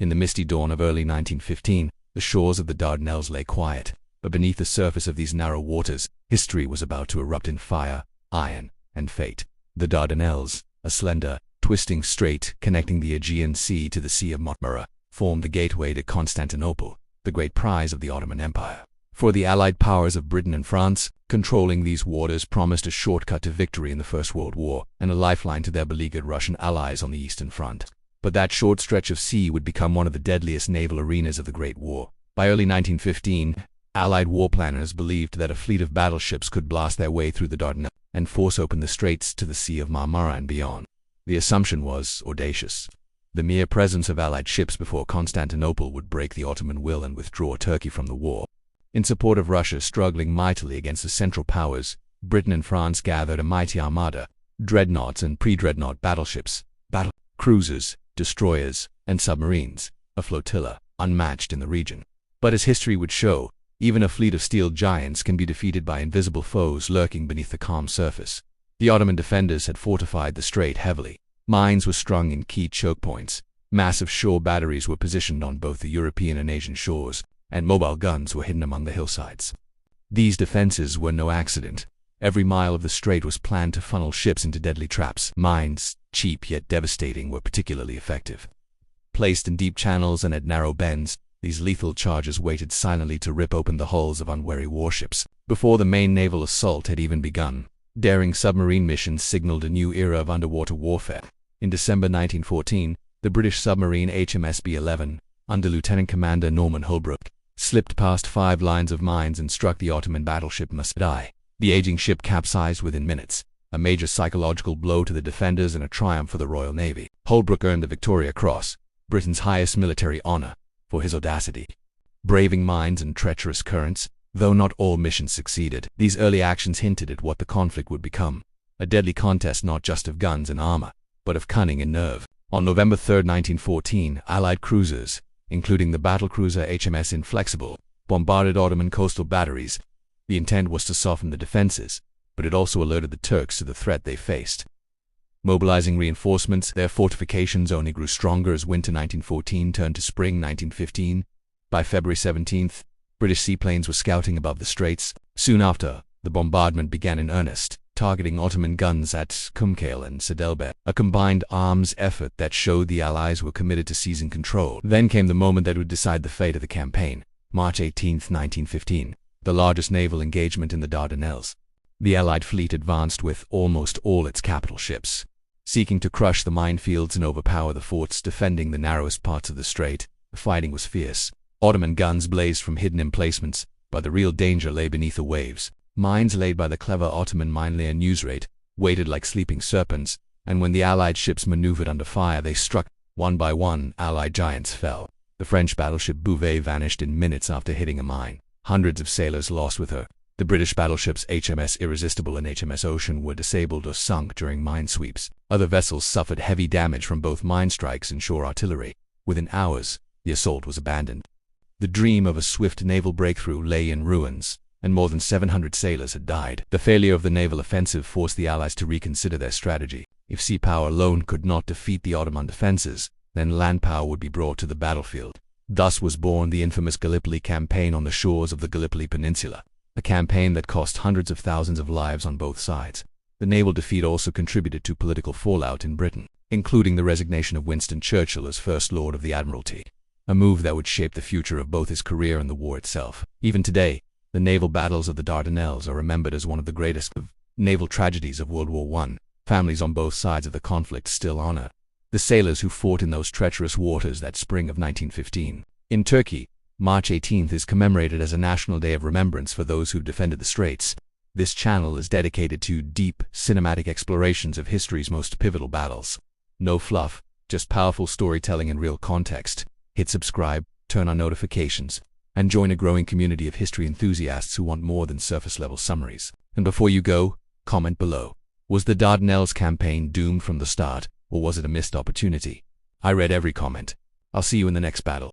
In the misty dawn of early 1915, the shores of the Dardanelles lay quiet, but beneath the surface of these narrow waters, history was about to erupt in fire, iron, and fate. The Dardanelles, a slender, twisting strait connecting the Aegean Sea to the Sea of Marmara, formed the gateway to Constantinople, the great prize of the Ottoman Empire. For the Allied powers of Britain and France, controlling these waters promised a shortcut to victory in the First World War and a lifeline to their beleaguered Russian allies on the Eastern Front. But that short stretch of sea would become one of the deadliest naval arenas of the Great War. By early 1915, Allied war planners believed that a fleet of battleships could blast their way through the Dardanelles and force open the straits to the Sea of Marmara and beyond. The assumption was audacious. The mere presence of Allied ships before Constantinople would break the Ottoman will and withdraw Turkey from the war. In support of Russia struggling mightily against the Central Powers, Britain and France gathered a mighty armada, dreadnoughts and pre-dreadnought battleships, battle cruisers, destroyers, and submarines, a flotilla unmatched in the region. But as history would show, even a fleet of steel giants can be defeated by invisible foes lurking beneath the calm surface. The Ottoman defenders had fortified the strait heavily. Mines were strung in key choke points, massive shore batteries were positioned on both the European and Asian shores, and mobile guns were hidden among the hillsides. These defenses were no accident. Every mile of the strait was planned to funnel ships into deadly traps. Mines, cheap yet devastating, were particularly effective. Placed in deep channels and at narrow bends, these lethal charges waited silently to rip open the hulls of unwary warships. Before the main naval assault had even begun, daring submarine missions signaled a new era of underwater warfare. In December 1914, the British submarine HMS B-11, under Lieutenant Commander Norman Holbrook, slipped past 5 lines of mines and struck the Ottoman battleship Nusret. The aging ship capsized within minutes, a major psychological blow to the defenders and a triumph for the Royal Navy. Holbrook earned the Victoria Cross, Britain's highest military honor, for his audacity. Braving mines and treacherous currents, though not all missions succeeded, these early actions hinted at what the conflict would become, a deadly contest not just of guns and armor, but of cunning and nerve. On November 3, 1914, Allied cruisers, including the battlecruiser HMS Inflexible, bombarded Ottoman coastal batteries. The intent was to soften the defenses, but it also alerted the Turks to the threat they faced. Mobilizing reinforcements, their fortifications only grew stronger as winter 1914 turned to spring 1915. By February 17th, British seaplanes were scouting above the straits. Soon after, the bombardment began in earnest, targeting Ottoman guns at Kumkale and Sadelbe, a combined arms effort that showed the Allies were committed to seizing control. Then came the moment that would decide the fate of the campaign. March 18, 1915, the largest naval engagement in the Dardanelles. The Allied fleet advanced with almost all its capital ships, seeking to crush the minefields and overpower the forts defending the narrowest parts of the strait. The fighting was fierce. Ottoman guns blazed from hidden emplacements, but the real danger lay beneath the waves. Mines laid by the clever Ottoman minelayer Nusret waited like sleeping serpents, and when the Allied ships maneuvered under fire, they struck. One by one, Allied giants fell. The French battleship Bouvet vanished in minutes after hitting a mine. Hundreds of sailors lost with her. The British battleships HMS Irresistible and HMS Ocean were disabled or sunk during mine sweeps. Other vessels suffered heavy damage from both mine strikes and shore artillery. Within hours, the assault was abandoned. The dream of a swift naval breakthrough lay in ruins, and more than 700 sailors had died. The failure of the naval offensive forced the Allies to reconsider their strategy. If sea power alone could not defeat the Ottoman defenses, then land power would be brought to the battlefield. Thus was born the infamous Gallipoli campaign on the shores of the Gallipoli Peninsula, a campaign that cost hundreds of thousands of lives on both sides. The naval defeat also contributed to political fallout in Britain, including the resignation of Winston Churchill as First Lord of the Admiralty, a move that would shape the future of both his career and the war itself. Even today, the naval battles of the Dardanelles are remembered as one of the greatest naval tragedies of World War I. Families on both sides of the conflict still honor the sailors who fought in those treacherous waters that spring of 1915. In Turkey, March 18th is commemorated as a national day of remembrance for those who defended the straits. This channel is dedicated to deep, cinematic explorations of history's most pivotal battles. No fluff, just powerful storytelling in real context. Hit subscribe, turn on notifications, and join a growing community of history enthusiasts who want more than surface-level summaries. And before you go, comment below. Was the Dardanelles campaign doomed from the start, or was it a missed opportunity? I read every comment. I'll see you in the next battle.